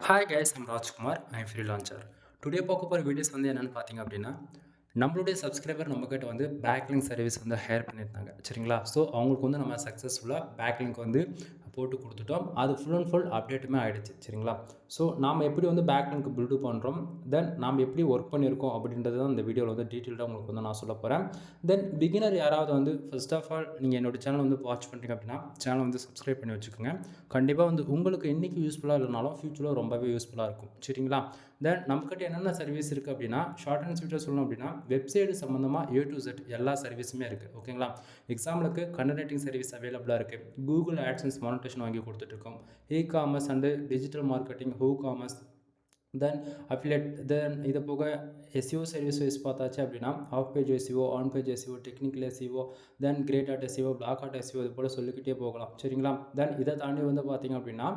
Hi guys, I'm Rajkumar. I'm freelancer. Today பார்க்க போகிற videos வந்து என்னென்னு பார்த்தீங்க அப்படின்னா, நம்மளுடைய சப்ஸ்கிரைபர் நம்மக்கிட்ட வந்து பேக்லிங்க் சர்வீஸ் வந்து ஹையர் பண்ணியிருந்தாங்க. சரிங்களா? ஸோ அவங்களுக்கு வந்து நம்ம சக்ஸஸ்ஃபுல்லாக பேக்லிங்க் வந்து போட்டு கொடுத்துட்டோம். அது ஃபுல் அண்ட் ஃபுல் அப்டேட்டுமே ஆகிடுச்சு. சரிங்களா? ஸோ நாம் எப்படி வந்து பேக்லிங்க் பில்டு பண்ணுறோம், தென் நாம் எப்படி ஒர்க் பண்ணியிருக்கோம் அப்படின்றது தான் இந்த வீடியோவில் வந்து டீட்டெயில்டாக உங்களுக்கு வந்து நான் சொல்ல போகிறேன். தென் பிகினர் யாராவது வந்து ஃபர்ஸ்ட் ஆஃப் ஆல் நீங்கள் என்னோடய சேனல் வந்து வாட்ச் பண்ணுறீங்க அப்படின்னா சேனல் வந்து சப்ஸ்கிரைப் பண்ணி வச்சுக்கோங்க. கண்டிப்பாக வந்து உங்களுக்கு இன்றைக்கி யூஸ்ஃபுல்லாக இல்லைனாலும் ஃபியூச்சரில் ரொம்பவே யூஸ்ஃபுல்லாக இருக்கும். சரிங்களா? தென் நம்மக்கிட்ட என்னென்ன சர்வீஸ் இருக்குது அப்படின்னா, ஷார்ட் அண்ட் ஸ்வீட்டாக சொல்லணும் அப்படின்னா, வெப்சைட் சம்மந்தமாக A to Z எல்லா சர்வீஸுமே இருக்குது. ஓகேங்களா? எக்ஸாம்பிளுக்கு கண்டென்ட் ரைட்டிங் சர்வீஸ் அவைலபிளாக இருக்குது. கூகுள் ஆட்சன்ஸ் மானிட்டேஷன் வாங்கி கொடுத்துட்ருக்கோம். E-commerce and digital marketing, WooCommerce, then affiliate, then இது போக எஸ்இஓ சர்வீஸ் வைஸ் பார்த்தாச்சு அப்படின்னா off page SEO, on page SEO, technical SEO, then grey hat SEO, black hat SEO, இது போல் சொல்லிக்கிட்டே போகலாம். சரிங்களா? தென் இதை தாண்டி வந்து பார்த்திங்க அப்படின்னா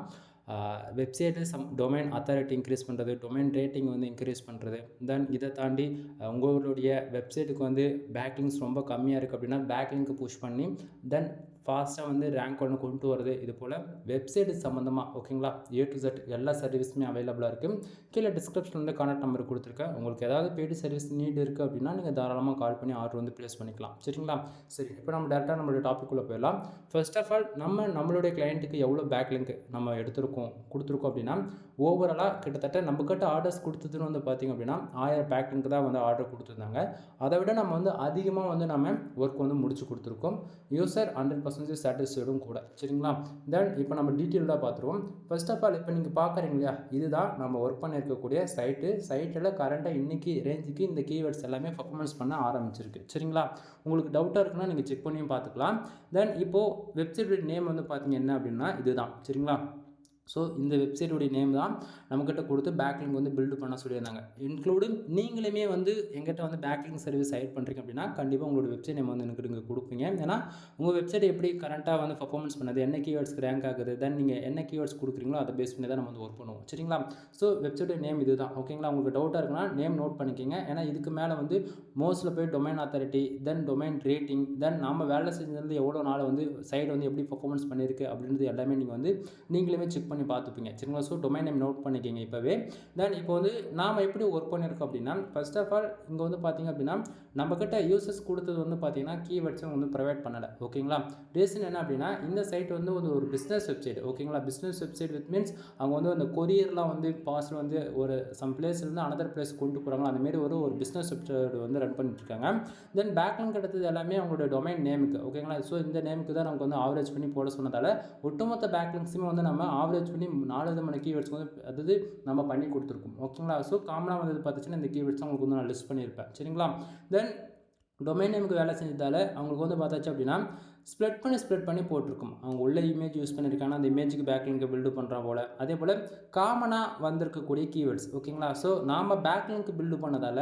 வெப்சைட்டு டொமைன் அத்தாரிட்டி இன்க்ரீஸ் பண்ணுறது, டொமைன் ரேட்டிங் வந்து இன்க்ரீஸ் பண்ணுறது, தென் இதை தாண்டி உங்களுடைய வெப்சைட்டுக்கு வந்து பேக்லிங்க்ஸ் ரொம்ப கம்மியாக இருக்குது அப்படின்னா பேக்லிங்க்கு புஷ் பண்ணி தென் ஃபாஸ்ட்டாக வந்து ரேங்க் ஒன்று கொண்டு வருது. இது போல் வெப்சைட்டு சம்மந்தமாக ஓகேங்களா A to Z எல்லா சர்வீஸுமே அவைலபிளாக இருக்குது. கீழே டிஸ்கிரிப்ஷன் வந்து கான்டாக்ட் நம்பர் கொடுத்துருக்கேன். உங்களுக்கு ஏதாவது பெய்டு சர்வீஸ் நீட் இருக்குது அப்படின்னா நீங்கள் தாராளமாக கால் பண்ணி ஆர்டர் வந்து ப்ளேஸ் பண்ணிக்கலாம். சரிங்களா? சரி, இப்போ நம்ம டேரெக்டாக நம்மளுடைய டாப்பிக்குள்ளே போயிடலாம். ஃபர்ஸ்ட் ஆஃப் ஆல் நம்மளுடைய கிளையண்ட்டுக்கு எவ்வளோ பேக்லிங்க் நம்ம கொடுத்துருக்கோம் அப்படின்னா, ஓவராலாக கிட்டத்தட்ட நம்மக்கிட்ட ஆர்டர்ஸ் கொடுத்ததுன்னு வந்து பார்த்திங்க அப்படின்னா 1000 பேக்லிங்க் தான் வந்து ஆர்டர் கொடுத்துருந்தாங்க. அதை விட நம்ம வந்து அதிகமாக வந்து நம்ம ஒர்க் வந்து முடிச்சு கொடுத்துருக்கோம். யூசர் 100% சாட்டிஸ்ஃபைடும் கூட. சரிங்களா? தென் இப்போ நம்ம டீட்டெயில்டாக பார்த்துருவோம். ஃபர்ஸ்ட் ஆஃப் ஆல் இப்போ நீங்கள் பார்க்குறீங்க இல்லையா, இதுதான் நம்ம ஒர்க் பண்ணியிருக்கக்கூடிய சைட்டில் கரண்ட்டாக இன்றைக்கி ரேஞ்சுக்கு இந்த கீவேர்ட்ஸ் எல்லாமே பர்ஃபார்மன்ஸ் பண்ண ஆரம்பிச்சிருக்கு. சரிங்களா? உங்களுக்கு டவுட்டாக இருக்குன்னா நீங்கள் செக் பண்ணியும் பார்த்துக்கலாம். தென் இப்போது வெப்சைட்டோட நேம் வந்து பார்த்திங்க என்ன அப்படின்னா இதுதான். சரிங்களா? ஸோ இந்த வெப்சைட்டுடைய நேம் தான் நம்மக்கிட்ட கொடுத்து பேக்லிங்க் வந்து பில்டு பண்ண சொல்லியிருந்தாங்க. இன்க்ளூடிங் நீங்களுமே வந்து எங்கிட்ட வந்து பேக்லிங்க் சர்வீஸ் ஹையர் பண்ணுறீங்க அப்படின்னா கண்டிப்பாக உங்களோட வெப்சைட் நேம் வந்து எனக்கு நீங்கள் கொடுப்பீங்க. ஏன்னா உங்கள் வெப்சைட் எப்படி கரண்ட்டாக வந்து பர்ஃபார்மன்ஸ் பண்ணுது, என்ன கீவேர்ட்ஸ்க்கு ரேங்க் ஆகுது, தென் நீங்கள் என்ன கீவேர்ட்ஸ் கொடுக்குறீங்களோ அதை பேஸ் பண்ணி தான் நம்ம வந்து ஒர்க் பண்ணுவோம். சரிங்களா? ஸோ வெப்சைட்டோட நேம் இது தான். ஓகேங்களா? உங்களுக்கு டவுட்டாக இருக்குன்னா நேம் நோட் பண்ணிக்கோங்க. ஏன்னா இதுக்கு மேலே வந்து மோஸ்ட்டில் போய் டொமைன் அத்தாரிட்டி, தென் டொமைன் ரேட்டிங், தென் நம்ம வேலை செஞ்சது எவ்வளோ நாள் வந்து சைடு வந்து எப்படி பர்ஃபார்மன்ஸ் பண்ணியிருக்கு அப்படின்றது எல்லாமே நீங்கள் வந்து நீங்களுமே செக் பண்ணி பார்த்துப்பீங்க. சரிங்களா? ஸோ டொமைன் நேம் நோட் பண்ணிக்கிங்க இப்போவே. தென் இப்போ வந்து நாம் எப்படி ஒர்க் பண்ணியிருக்கோம் அப்படின்னா, ஃபர்ஸ்ட் ஆஃப் ஆல் இங்கே வந்து பார்த்திங்க அப்படின்னா நம்மக்கிட்ட யூசர்ஸ் கொடுத்தது வந்து பார்த்திங்கன்னா கீவேர்ட்ஸும் வந்து ப்ரொவைட் பண்ணலை. ஓகேங்களா? ரீசன் என்ன அப்படின்னா இந்த சைட் வந்து ஒரு பிஸ்னஸ் வெப்சைட். ஓகேங்களா? பிஸ்னஸ் வெப்சைட் வித் மீன்ஸ் அவங்க வந்து அந்த கொரியர்லாம் வந்து பார்சல் வந்து ஒரு சம் பிளேஸ்லேருந்து அனதர் பிளேஸ் கொண்டு போகிறாங்க. அந்தமாரி ஒரு பிஸ்னஸ் வெப்சைட் வந்து ரன் பண்ணிட்டுருக்காங்க. தென் பேக்லிங்க் கிடைத்தது எல்லாமே அவங்களோட டொமைன் நேமுக்கு. ஓகேங்களா? ஸோ இந்த நேமுக்கு தான் நமக்கு வந்து ஆவரேஜ் பண்ணி போட சொன்னதால் ஒட்டுமொத்த பேக்லிங்க்ஸுமே வந்து நம்ம ஆவரேஜ் பண்ணி 4 விதமான கீவேர்ட்ஸ் வந்து அதாவது நம்ம பண்ணி கொடுத்துருக்கோம். ஓகேங்களா? ஸோ காமனாக வந்து பார்த்துச்சுன்னா இந்த கீவேர்ட்ஸ் உங்களுக்கு வந்து நான் லிஸ்ட் பண்ணியிருப்பேன். சரிங்களா? தென் டொமைன் நேமுக்கு வேலை செஞ்சதால் அவங்களுக்கு வந்து பார்த்தாச்சு அப்படின்னா ஸ்ப்ரெட் பண்ணி போட்டிருக்கும். அவங்க உள்ள இமேஜ் யூஸ் பண்ணியிருக்காங்க, அந்த இமேஜுக்கு பேக்லிங்கை பில்டு பண்ணுறா போல். அதே போல் காமனாக வந்திருக்கக்கூடிய கீவேர்ட்ஸ். ஓகேங்களா? ஸோ நாம் பேக்லிங்க் பில்டு பண்ணதால்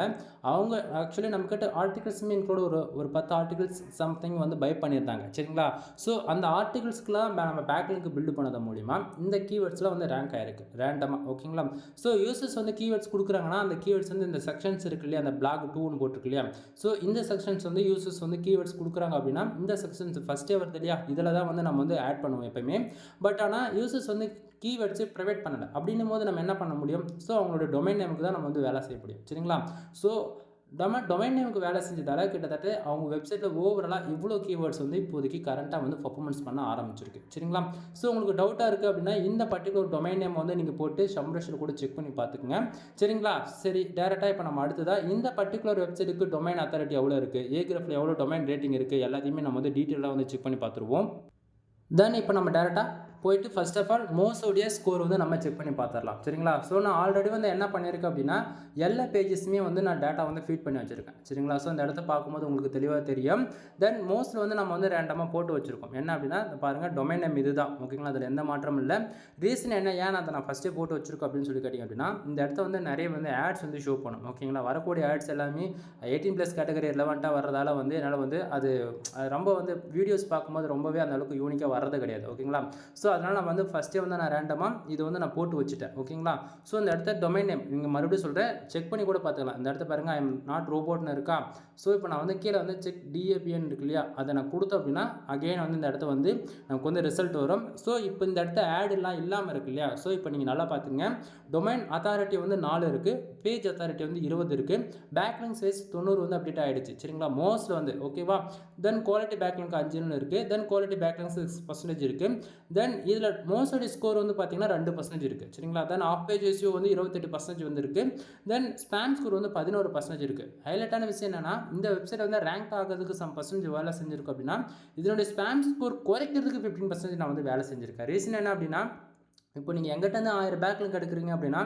அவங்க ஆக்சுவலி நம்மக்கிட்ட ஆர்டிகல்ஸுமே இன்க்ளூட் ஒரு 10 ஆர்டிகல்ஸ் சம்திங் வந்து பை பண்ணியிருந்தாங்க. சரிங்களா? ஸோ அந்த ஆர்டிகல்ஸ்க்குலாம் நம்ம பேக்லிங்க் பில்டு பண்ணது மூலிமா இந்த கீவேர்ட்ஸ்லாம் வந்து ரேங்க் ஆகிருக்கு ரேண்டமாக. ஓகேங்களா? ஸோ யூசர்ஸ் வந்து கீவேர்ட்ஸ் கொடுக்குறாங்கன்னா அந்த கீவேர்ட்ஸ் வந்து இந்த செக்ஷன்ஸ் இருக்கு இல்லையா, அந்த பிளாக் 2ன்னு போட்டிருக்கு இல்லையா, ஸோ இந்த செக்ஷன்ஸ் வந்து யூசர்ஸ் வந்து கீவேர்ட்ஸ் கொடுக்குறாங்க அப்படின்னா இந்த செக்ஷன்ஸ் ஃபஸ்ட்டே வருது இல்லையா, இதில் தான் வந்து நம்ம வந்து ஆட் பண்ணுவோம் எப்போயுமே. பட் ஆனால் யூசர்ஸ் வந்து கீவேர்ட்ஸு ப்ரொவைட் பண்ணலை. அப்படின்னும் போது நம்ம என்ன பண்ண முடியும்? ஸோ அவங்களோட டொமைன் நேமுக்கு தான் நம்ம வந்து வேலை செய்ய முடியும். சரிங்களா? ஸோ டொமைன் நேமுக்கு வேலை செஞ்சதால் கிட்டத்தட்ட அவங்க வெப்சைட்டில் ஓவராலாக இவ்வளோ கீவேர்ட்ஸ் வந்து இப்போதைக்கு கரண்ட்டாக வந்து பர்ஃபார்மன்ஸ் பண்ண ஆரம்பிச்சிருக்கு. சரிங்களா? ஸோ உங்களுக்கு டவுட்டாக இருக்குது அப்படின்னா இந்த பர்டிகுலர் டொமைன் நேம் வந்து நீங்கள் போட்டு சம்ரஷில் கூட செக் பண்ணி பார்த்துக்குங்க. சரிங்களா? சரி, டேரெக்டாக இப்போ நம்ம அடுத்ததாக இந்த பர்டிகுலர் வெப்சைட்டுக்கு டொமைன் அத்தாரிட்டி எவ்வளோ இருக்குது, ஏகிராஃபில் எவ்வளோ டொமைன் ரேட்டிங் இருக்குது எல்லாத்தையுமே நம்ம வந்து டீட்டெயிலாக வந்து செக் பண்ணி பார்த்துருவோம். தென் இப்போ நம்ம டேரெக்டாக போயிட்டு ஃபர்ஸ்ட் ஆஃப் ஆல் மோஸ்டோடைய ஸ்கோர் வந்து நம்ம செக் பண்ணி பார்த்துடலாம். சரிங்களா? ஸோ நான் ஆல்ரெடி வந்து என்ன பண்ணியிருக்கேன் அப்படின்னா எல்லா பேஜஸுமே வந்து நான் டேட்டா வந்து ஃபீட் பண்ணி வச்சுருக்கேன். சரிங்களா? ஸோ இந்த இடத்த பார்க்கும்போது உங்களுக்கு தெளிவாக தெரியும். தென் மோஸ்ட்டில் வந்து நம்ம வந்து ரேண்டமாக போட்டு வச்சுருக்கோம். என்ன அப்படின்னா பாருங்கள், டொமைன் நேம் இது தான். ஓகேங்களா? அதில் எந்த மாற்றமும் இல்லை. ரீசன் என்ன, ஏன் அதை நான் ஃபஸ்ட்டே போட்டு வச்சுருக்கோம் அப்படின்னு சொல்லி கேட்டிங்க அப்படின்னா இந்த இடத்த வந்து நிறைய வந்து ஆட்ஸ் வந்து ஷோ பண்ணும். ஓகேங்களா? வரக்கூடிய ஆட்ஸ் எல்லாமே 18+ கேட்டகரி ரெலவெண்ட்டாக வர்றதால வந்து என்னால் வந்து அது ரொம்ப வந்து வீடியோஸ் பார்க்கும்போது ரொம்பவே அந்த அளவுக்கு யூனிக்காக வர்றது கிடையாது. ஓகேங்களா? ஸோ அதனால் நான் வந்து ஃபஸ்ட்டே வந்து நான் ரேண்டமாக இது வந்து நான் போட்டு வச்சுட்டேன். ஓகேங்களா? ஸோ இந்த இடத்த டொமைன் நேம் நீங்கள் மறுபடியும் சொல்கிறேன், செக் பண்ணி கூட பார்த்துக்கலாம். இந்த இடத்த பாருங்கள், ஐ எம் நாட் ரோபோட்னு இருக்கா. ஸோ இப்போ நான் வந்து கீழே வந்து செக் டிஏபிஎன் இருக்கு இல்லையா, அதை நான் கொடுத்தோம் அப்படின்னா அகெயின் வந்து இந்த இடத்த வந்து நமக்கு வந்து ரிசல்ட் வரும். ஸோ இப்போ இந்த இடத்த ஆட் எல்லாம் இல்லாமல் இருக்கு இல்லையா. ஸோ இப்போ நீங்கள் நல்லா பார்த்துங்க, டொமைன் அத்தாரிட்டி வந்து 4 இருக்குது, பேஜ் அத்தாரிட்டி வந்து 20 இருக்குது, பேக்லிங்க் சைஸ் 90 வந்து அப்டேட் ஆகிடுச்சு. சரிங்களா? மோஸ்ட் வந்து ஓகேவா. தென் குவாலிட்டி பேக்லிங்க் 5 இருக்குது, தென் குவாலிட்டி பேக்லிங்க் 6% இருக்குது. தென் இதில் மோஸ்ட் ஸ்கோர் வந்து பார்த்தீங்கன்னா 2% இருக்குது. சரிங்களா? தென் ஆஃப் பேஜ் ரேஷியோ வந்து 28% வந்து இருக்குது. தென் ஸ்பேம் ஸ்கோர் வந்து 11% இருக்குது. ஹைலைட்டான விஷயம் என்னன்னா, இந்த வெப்சைட் வந்து ரேங்க் ஆகிறதுக்கு சம் பர்சன்டேஜ் வேலை செஞ்சிருக்கும் அப்படின்னா, இதனுடைய ஸ்பேம் ஸ்கோர் குறைக்கிறதுக்கு 15% நான் வந்து வேலை செஞ்சுருக்கேன். ரீசன் என்ன அப்படின்னா, இப்போ நீங்கள் எங்கிட்டேருந்து 1000 பேக்லிங்க் எடுக்கிறீங்க அப்படின்னா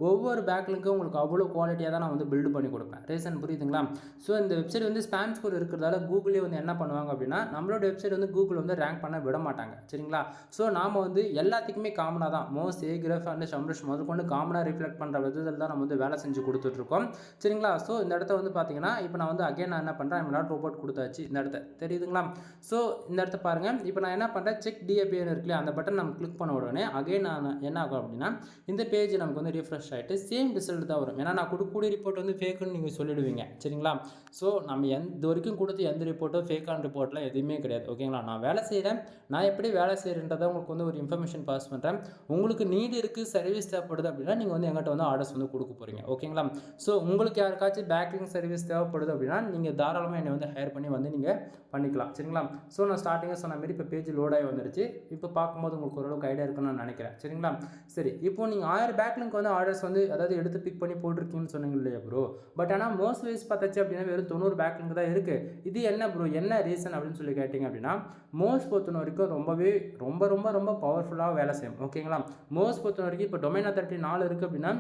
ஒவ்வொரு பேக்லிங்க்கும் உங்களுக்கு அவ்வளோ குவாலிட்டியாக தான் நான் வந்து பில்டு பண்ணி கொடுப்பேன். ரீசன் புரியுதுங்களா? ஸோ இந்த வெப்சைட் வந்து ஸ்பேம் ஸ்கோர் இருக்கிறதால கூகுளே வந்து என்ன பண்ணுவாங்க அப்படின்னா, நம்மளோட வெப்சைட் வந்து கூகுள் வந்து ரேங்க் பண்ண விட மாட்டாங்க. சரிங்களா? ஸோ நாம் வந்து எல்லாத்துக்குமே காமனாக தான் மோஸ்ட் ஏகிராஃப் அண்ட் சம்ரஷ் முதற்கொண்டு காமனாக ரிஃப்ளெக்ட் பண்ணுற விதத்தில் தான் நம்ம வந்து வேலை செஞ்சு கொடுத்துட்ருக்கோம். சரிங்களா? ஸோ இந்த இடத்த வந்து பார்த்தீங்கன்னா, இப்போ நான் வந்து அகைன் நான் என்ன பண்ணுறேன், ஐம் நாட் ரோபோட் கொடுத்தாச்சு இந்த இடத்த, தெரியுதுங்களா? ஸோ இந்த இடத்த பாருங்கள், இப்போ நான் என்ன பண்ணுறேன், செக் டிஏபிஎன் இருக்குல்லையா, அந்த பட்டன் நம்ம கிளிக் பண்ண உடனே அகைன் நான் என்ன ஆகும் அப்படின்னா, இந்த பேஜ் நமக்கு வந்து ரீஃப்ரெஷ் ஆகிட்டு சேம் ரிசல்ட் தான் வரும். ஏன்னா நான் கொடுக்கக்கூடிய ரிப்போர்ட் வந்து ஃபேக்குன்னு நீங்கள் சொல்லிடுவீங்க. சரிங்களா? ஸோ நம்ம இது வரைக்கும் கொடுத்த எந்த ரிப்போர்ட்டோ ஃபேக்கான ரிப்போர்ட்லாம் எதுவுமே கிடையாது. ஓகேங்களா? நான் வேலை செய்கிறேன், நான் எப்படி வேலை செய்கிறேன்றதை உங்களுக்கு வந்து ஒரு இன்ஃபர்மேஷன் பாஸ் பண்ணுறேன். உங்களுக்கு நீடு இருக்குது, சர்வீஸ் தேவைப்படுது அப்படின்னா நீங்கள் வந்து எங்கிட்ட வந்து ஆர்டர்ஸ் வந்து கொடுக்க போகிறீங்க. ஓகேங்களா? ஸோ உங்களுக்கு யாருக்காச்சும் பேக்லிங்க் சர்வீஸ் தேவைப்படுது அப்படின்னா நீங்கள் தாராளமாக என்னை வந்து ஹையர் பண்ணி வந்து நீங்கள் பண்ணிக்கலாம். சரிங்களா? ஸோ நான் ஸ்டார்டிங்காக சொன்ன மாதிரி இப்போ பேஜ் லோடாகி வந்துருச்சு. இப்போ பார்க்கும்போது உங்களுக்கு ஓரளவுக்கு ஐடியா இருக்குன்னு நான் நினைக்கிறேன். சரிங்களா? சரி, இப்போ நீங்கள் 1000 பேக்லிங்க் வந்து ஆர்டர்ஸ் வந்து அதாவது எடுத்து பிக் பண்ணி போட்டிருக்கீங்கன்னு சொன்னீங்க இல்லையா ப்ரோ. பட் ஆனால் மோஸ்ட் வைஸ் பார்த்தாச்சு அப்படின்னா வெறும் 90 பேக்லிங்க் தான் இருக்குது. இது என்ன ப்ரோ, என்ன ரீசன் அப்படின்னு சொல்லி கேட்டிங்க அப்படின்னா, மோஸ்ட் பொறுத்த வரைக்கும் ரொம்பவே ரொம்ப ரொம்ப ரொம்ப பவர்ஃபுல்லாக வேலை செய்யும். ஓகேங்களா? மோஸ்ட் பொறுத்த வரைக்கும் இப்போ டொமைன் அத்தாரிட்டி 4 இருக்குது அப்படின்னா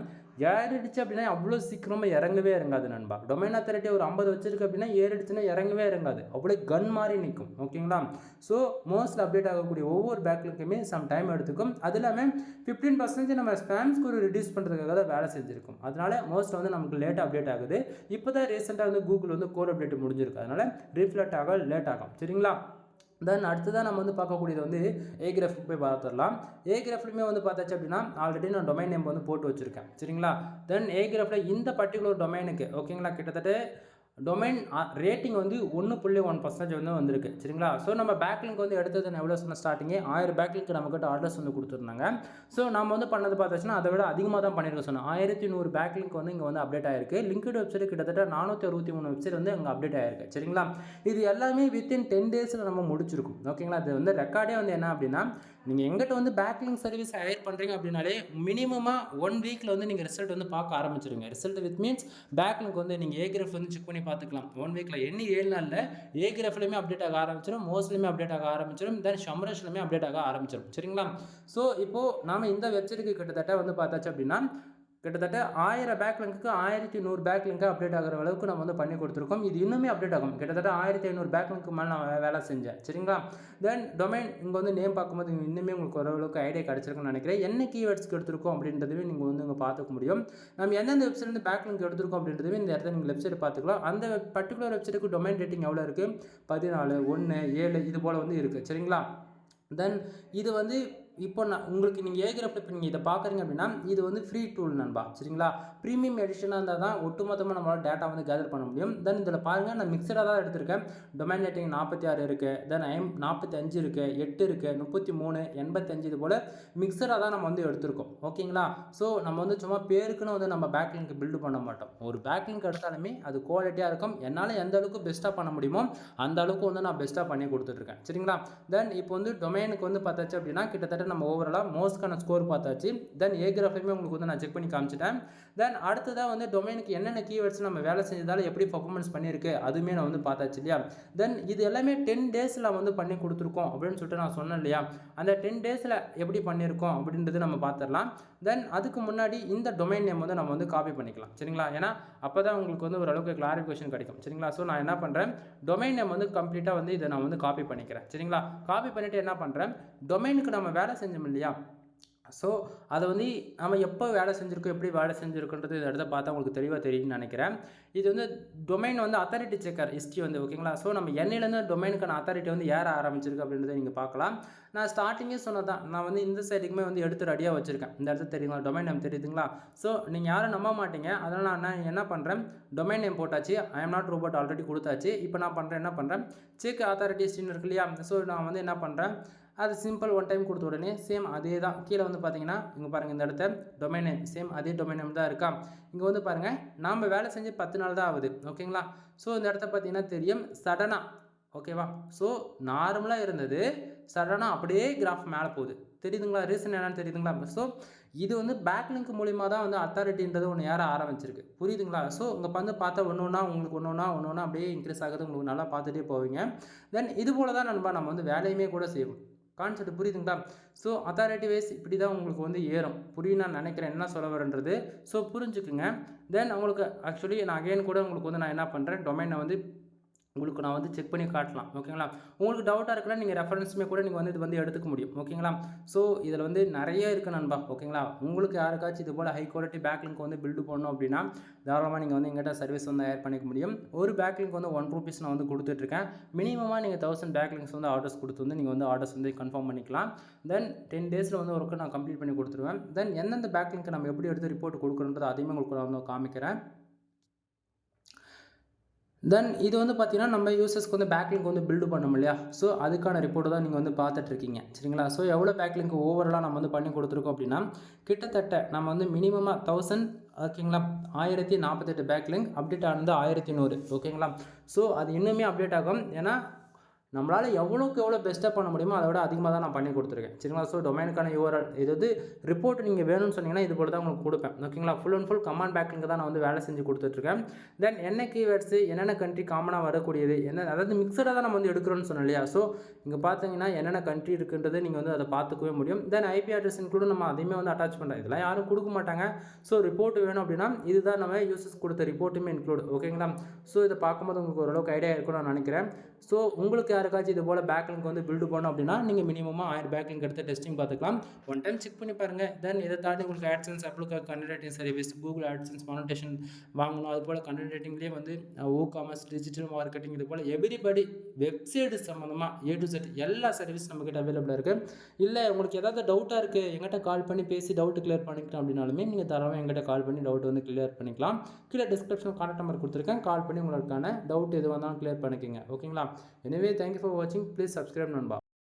ஏறிடுச்சு அப்படின்னா அவ்வளோ சீக்கிரமாக இறங்கவே இறங்காது நண்பா. டொமைன் அத்தாரிட்டி ஒரு 50 வச்சிருக்கு அப்படின்னா ஏறிடுச்சுன்னா இறங்கவே இறங்காது, அப்படியே கன் மாதிரி நிற்கும். ஓகேங்களா? ஸோ மோஸ்ட் அப்டேட் ஆகக்கூடிய ஒவ்வொரு பேக்லிங்க்குமே சம் டைம் எடுத்துக்கும். அது இல்லாமல் 15% நம்ம ஸ்பேம் ஸ்கோர் ரிடியூஸ் பண்ணுறதுக்காக தான் வேலை செஞ்சுருக்கும். அதனால மோஸ்ட் வந்து நமக்கு லேட்டாக அப்டேட் ஆகுது. இப்போ தான் ரீசெண்டாக வந்து கூகுள் வந்து கோர் அப்டேட் முடிஞ்சிருக்கு, அதனால் ரீஃப்ளெக்ட் ஆக லேட் ஆகும். சரிங்களா? தென் அடுத்ததான் நம்ம வந்து பார்க்கக்கூடியது வந்து ஏகிராஃபுக்கு போய் பார்த்துடலாம். ஏகிராஃப்லையுமே வந்து பார்த்தாச்சு அப்படின்னா ஆல்ரெடி நான் டொமைன் நேம் வந்து போட்டு வச்சுருக்கேன். சரிங்களா? தென் ஏகிராஃபில் இந்த பர்டிகுலர் டொமைனுக்கு ஓகேங்களா கிட்டத்தட்ட டொமைன் ரேட்டிங் வந்து 1.1% வந்து வந்திருக்கு. சரிங்களா? ஸோ நம்ம பேக்லிங்க் வந்து எடுத்தது நான் எவ்வளோ சொன்ன ஸ்டார்டிங்கே 1000 பேக்லிங்க் நம்மக்கிட்ட ஆர்டர்ஸ் வந்து கொடுத்துருந்தாங்க. ஸோ நம்ம வந்து பண்ணது பார்த்தாச்சுன்னா அதை விட அதிகமாக தான் பண்ணியிருக்க சொன்னோம். 1100 பேக்லிங்க் வந்து இங்கே வந்து அப்டேட் ஆயிருக்கு. லிங்க்டு வெப்சைட் கிட்டத்தட்ட 463 வெப்சைட் வந்து அங்கே அப்டேட் ஆயிருக்கு. சரிங்களா? இது எல்லாமே வித்தின் 10 டேஸில் நம்ம முடிச்சிருக்கும். ஓகேங்களா? அது வந்து ரெக்கார்டே வந்து என்ன அப்படின்னா, நீங்கள் எங்கிட்ட வந்து பேக்லிங்க் சர்வீஸ் ஹையர் பண்ணுறீங்க அப்படின்னாலே மினிமமாக 1 வீக்கில் வந்து நீங்கள் ரிசல்ட் வந்து பார்க்க ஆரம்பிச்சிருங்க. ரிசல்ட் வித் மீன்ஸ் பேக்லிங்க் வந்து நீங்கள் ஏகிராஃப் வந்து செக் பண்ணி பார்த்துக்கலாம். 1 வீக்கில் எண்ணி 7 நாளில் ஏகிராஃப்லையுமே அப்டேட் ஆக ஆரம்பிச்சிடும், மோஸ்ட்லையுமே அப்டேட் ஆக ஆரம்பிச்சிடும், தென் ஷம்ரஷ்லையுமே அப்டேட் ஆக ஆரம்பிச்சிடும். சரிங்களா? ஸோ இப்போது நாம் இந்த வெப்சைட்டுக்கு கிட்டத்தட்ட வந்து பார்த்தாச்சு அப்படின்னா கிட்டத்தட்ட 1000 பேக்லிங்க்கு 1100 பேக்லிங்காக அப்டேட் ஆகிற அளவுக்கு நம்ம வந்து பண்ணி கொடுத்துருக்கோம். இது இன்னுமே அப்டேட் ஆகும். கிட்டத்தட்ட 1500 பேக்லிங்க்கு மேலே நான் வேலை செஞ்சேன். சரிங்களா? தென் டொமைன் இங்கே வந்து நேம் பார்க்கும்போது இன்னுமே உங்களுக்கு ஓரளவுக்கு ஐடியா கிடச்சிருக்குன்னு நினைக்கிறேன். என்ன கீவேர்ட்ஸ்க்கு எடுத்திருக்கோம் அப்படின்றதுவே நீங்கள் வந்து இங்கே பார்த்துக்க முடியும். நம்ம எந்தெந்த வெப்சைட் வந்து பேக்லிங்க் எடுத்திருக்கோம் அப்படின்றதுவே இந்த இடத்துல நீங்கள் வெப்சைட் பார்த்துக்கலாம். அந்த பர்டிகுலர் வெப்சைட்டுக்கு டொமைன் ரேட்டிங் எவ்வளோ இருக்குது, 14, 1, 7 இது போல் வந்து இருக்குது. சரிங்களா? தென் இது வந்து இப்போ நான் உங்களுக்கு நீங்கள் ஏகிராஃப்ல இப்போ நீங்கள் இதை பார்க்குறீங்க அப்படின்னா இது வந்து ஃப்ரீ டூல் நண்பா. சரிங்களா? ப்ரீமியம் எடிஷனாக இருந்தால் தான் ஒட்டுமொத்தமாக நம்மளால் டேட்டா வந்து கேதர் பண்ண முடியும். தென் இதில் பாருங்கள், நான் மிக்சடாக தான் எடுத்திருக்கேன். டொமைன் ரேட்டிங் 46 இருக்குது, தென் 45 இருக்குது, 8 இருக்குது, 33, 85 இது போல் மிக்சடாக தான் நம்ம வந்து எடுத்திருக்கோம். ஓகேங்களா? ஸோ நம்ம வந்து சும்மா பேருக்குன்னு வந்து நம்ம பேக்லிங்க் பில்டு பண்ண மாட்டோம். ஒரு பேக்லிங்க் எடுத்தாலுமே அது குவாலிட்டியாக இருக்கும். என்னால் எந்த அளவுக்கு பெஸ்ட்டாக பண்ண முடியுமோ அந்த அளவுக்கு வந்து நான் பெஸ்ட்டாக பண்ணி கொடுத்துட்ருக்கேன். சரிங்களா? தென் இப்போ வந்து டொமைனுக்கு வந்து பார்த்தாச்சு அப்படின்னா கிட்டத்தட்ட நம்ம ஓவராலாக மோஸ்ட்கான ஸ்கோர் பார்த்தாச்சு. தென் ஏகிராஃப்லையுமே உங்களுக்கு வந்து நான் செக் பண்ணி காமிச்சிட்டேன். தென் அடுத்ததாக வந்து டொமைனுக்கு என்னென்ன கீவேர்ட்ஸ் நம்ம வேலை செஞ்சதால் எப்படி பர்ஃபார்மன்ஸ் பண்ணியிருக்கு அதுவுமே நான் வந்து பார்த்தாச்சு இல்லையா. தென் இது எல்லாமே 10 டேஸில் வந்து பண்ணி கொடுத்துருக்கோம் அப்படின்னு சொல்லிட்டு நான் சொன்னேன் இல்லையா. அந்த 10 டேஸில் எப்படி பண்ணியிருக்கோம் அப்படின்றது நம்ம பார்த்துடலாம். தென் அதுக்கு முன்னாடி இந்த டொமைன் நேம் வந்து நம்ம வந்து காப்பி பண்ணிக்கலாம். சரிங்களா? ஏன்னா அப்போ தான் உங்களுக்கு வந்து ஓரளவுக்கு கிளாரிஃபிகேஷன் கிடைக்கும். சரிங்களா? ஸோ நான் என்ன பண்ணுறேன், டொமைன் நேம் வந்து கம்ப்ளீட்டாக வந்து இதை நான் வந்து காப்பி பண்ணிக்கிறேன். சரிங்களா? காப்பி பண்ணிவிட்டு என்ன பண்ணுறேன், டொமைனுக்கு நம்ம வேலை செஞ்சோம் இல்லையா, ஸோ அதை வந்து நம்ம எப்போ வேலை செஞ்சுருக்கோம், எப்படி வேலை செஞ்சுருக்கோன்றது இந்த இடத்த பார்த்தா உங்களுக்கு தெளிவாக தெரியும்னு நினைக்கிறேன். இது வந்து டொமைன் வந்து அத்தாரிட்டி செக்கர் ஹிஸ்ட்ரி வந்து ஓகேங்களா. ஸோ நம்ம எண்ணெயிலேருந்து டொமைனுக்கான அத்தாரிட்டி வந்து ஏற ஆரம்பிச்சிருக்கு அப்படின்றத நீங்கள் பார்க்கலாம். நான் ஸ்டார்டிங்கே சொன்னதான், நான் வந்து இந்த சைடுக்குமே வந்து எடுத்து ரெடியாக வச்சுருக்கேன். இந்த இடத்துல தெரியுங்களா, டொமைன் நேம் தெரியுதுங்களா. ஸோ நீங்கள் யாரும் நம்ப மாட்டீங்க. அதனால் நான் என்ன பண்ணுறேன், டொமைன் நேம் போட்டாச்சு, I am not robot already கொடுத்தாச்சு. இப்போ நான் என்ன பண்ணுறேன், செக் அத்தாரிட்டி ஹிஸ்ட்ரின்னு இருக்கு இல்லையா. ஸோ நான் வந்து என்ன பண்ணுறேன், அது சிம்பிள் ஒன் டைம் கொடுத்த உடனே சேம் அதே தான். கீழே வந்து பார்த்தீங்கன்னா இங்கே பாருங்கள், இந்த இடத்த டொமைன் நேம் சேம் அதே டொமைன் நேம் தான் இருக்கா. இங்கே வந்து பாருங்கள், நாம் வேலை செஞ்சு 10 நாள் தான் ஆகுது ஓகேங்களா. ஸோ இந்த இடத்த பார்த்தீங்கன்னா தெரியும் சடனாக ஓகேவா. ஸோ நார்மலாக இருந்தது சடனாக அப்படியே கிராஃப் மேலே போகுது தெரியுதுங்களா. ரீசன் என்னன்னு தெரியுதுங்களா. ஸோ இது வந்து பேக்லிங்க் மூலிமா தான் வந்து அத்தாரிட்டின்றது ஒன்று ஏற ஆரம்பிச்சிருக்கு புரியுதுங்களா. ஸோ இங்கே வந்து பார்த்தா ஒன்று உங்களுக்கு ஒன்று ஒன்று அப்படியே இன்க்ரீஸ் ஆகுது, உங்களுக்கு நல்லா பார்த்துட்டே போவீங்க. தென் இது போல தான் நம்ம வந்து வேலையுமே கூட செய்வோம். கான்செப்ட் புரியுதுங்களா. ஸோ அத்தாரிட்டி வைஸ் இப்படி தான் உங்களுக்கு வந்து ஏறும். புரியும் நான் நினைக்கிறேன் என்ன சொல்ல வரேன்றது. ஸோ புரிஞ்சுக்குங்க. தென் உங்களுக்கு ஆக்சுவலி நான் அகைன் கூட உங்களுக்கு வந்து நான் என்ன பண்ணுறேன், டொமைனை வந்து உங்களுக்கு நான் வந்து செக் பண்ணி காட்டலாம் ஓகேங்களா. உங்களுக்கு டவுட்டாக இருக்குன்னா நீங்கள் ரெஃபரன்ஸுமே கூட நீங்கள் வந்து இது வந்து எடுத்துக்க முடியும் ஓகேங்களா. ஸோ இதில் வந்து நிறைய இருக்குது நண்பா ஓகேங்களா. உங்களுக்கு யாருக்காச்சும் இது போல் ஹை குவாலிட்டி பேக்லிங்க் வந்து பில்டு பண்ணணும் அப்படின்னா தாராளமாக நீங்கள் வந்து எங்கிட்ட சர்வீஸ் வந்து ஹையர் பண்ணிக்க முடியும். ஒரு பேக்லிங்க் வந்து 1 ரூபீஸ் நான் வந்து கொடுத்துட்ருக்கேன். மினிமமாக நீங்கள் 1000 பேக்லிங்க்ஸ் வந்து ஆர்டர்ஸ் கொடுத்து வந்து நீங்கள் வந்து ஆர்டர்ஸ் வந்து கன்ஃபார்ம் பண்ணிக்கலாம். தென் 10 டேஸில் வந்து ஒர்க்கு நான் கம்ப்ளீட் பண்ணி கொடுத்துருவேன். தென் எந்தெந்த பேக்லிங்க் நம்ம எப்படி எடுத்து ரிப்போர்ட் கொடுக்குறோன்றது அதையுமே உங்களுக்கு நான் வந்து காமிக்கிறேன். தென் இது வந்து பார்த்தீங்கன்னா நம்ம யூசர்ஸ்க்கு வந்து பேக்லிங்க் வந்து பில்டு பண்ணோம் இல்லையா. ஸோ அதுக்கான ரிப்போர்ட்டு தான் நீங்கள் வந்து பார்த்துட்ருக்கீங்க சரிங்களா. ஸோ எவ்வளோ பேக்லிங்க் ஓவராலாக நம்ம வந்து பண்ணி கொடுத்துருக்கோம் அப்படின்னா கிட்டத்தட்ட நம்ம வந்து மினிமமாக 1000 ஓகேங்களா. 1048 பேக்லிங்க் அப்டேட் ஆனது 1100 ஓகேங்களா. ஸோ அது இன்னுமே அப்டேட் ஆகும். ஏன்னா நம்மளால் எவ்வளோக்கு எவ்வளோ பெஸ்ட்டாக பண்ண முடியுமோ அதை விட அதிகமாக தான் நான் பண்ணி கொடுத்துருக்கேன் சரிங்களா. ஸோ டொமைனுக்கான யூஆர்எல் இது வந்து ரிப்போர்ட் நீங்கள் வேணும்னு சொன்னீங்கன்னா இது போல தான் உங்களுக்கு கொடுப்பேன் ஓகேங்களா. Full and full command packing தான் நான் வந்து வேலை செஞ்சு கொடுத்துட்ருக்கேன். தென் என்ன கீவேர்ட்ஸு என்னென்ன கண்ட்ரி காமனாக வரக்கூடியது என்ன, அதாவது மிக்சடாக தான் நம்ம வந்து எடுக்கிறோன்னு சொன்னோம் இல்லையா. ஸோ இங்கே பார்த்தீங்கன்னா என்னென்ன கண்ட்ரி இருக்குன்றது நீங்கள் வந்து அதை பார்த்துக்கவே முடியும். தென் ஐபி அட்ரஸ் இன்க்ளூட் நம்ம அதையுமே வந்து அட்டாச் பண்ணுறோம். இதெல்லாம் யாரும் கொடுக்க மாட்டாங்க. ஸோ ரிப்போர்ட் வேணும் அப்படின்னா இதுதான் நம்ம யூசர்ஸ் கொடுத்த ரிப்போர்ட்டுமே இன்க்ளூட் ஓகேங்களா. ஸோ இதை பார்க்கும்போது உங்களுக்கு ஓரளவுக்கு ஐடியா இருக்கும்னு நான் நினைக்கிறேன். ஸோ உங்களுக்கு யாருக்காச்சும் இது போல் பேக்லிங்க் வந்து பில்டு பண்ணணும் அப்படின்னா நீங்கள் மினிமமாக 1000 பேக்லிங்க் எடுத்து டெஸ்டிங் பார்த்துக்கலாம். ஒன் டைம் செக் பண்ணி பாருங்கள். தென் இதை தாண்டி உங்களுக்கு ஆட்சன்ஸ் அப்ளுக்கு content writing service, Google AdSense monetisation வாங்கணும். அது போல் கண்டென்ட் ரைட்டிங்லேயே வந்து காமர்ஸ், டிஜிட்டல் மார்க்கெட்டிங் இது போல் எவ்ரிபடி வெப்சைட் சம்மந்தமாக A to Z எல்லா சர்வீஸ் நம்மக்கிட்ட அவைலபிளாக இருக்குது. இல்லை உங்களுக்கு ஏதாவது டவுட்டாக இருக்குது எங்கிட்ட கால் பண்ணி பேசி டவுட்டு கிளியர் பண்ணிக்கலாம் அப்படின்னாலுமே நீங்கள் தரவும் எங்கிட்ட கால் பண்ணி டவுட் வந்து கிளியர் பண்ணிக்கலாம். கீழே டிஸ்கிரிப்ஷன் கான்டாக்ட் நம்பர் கொடுத்துருக்கேன். கால் பண்ணி உங்களுக்கான டவுட் எது வந்தாலும் கிளியர் பண்ணிக்கோங்க ஓகேங்களா. எனவே தேங்க்யூ ஃபார் வாட்சிங். ப்ளீஸ் சப்ஸ்கிரைப் நண்பா.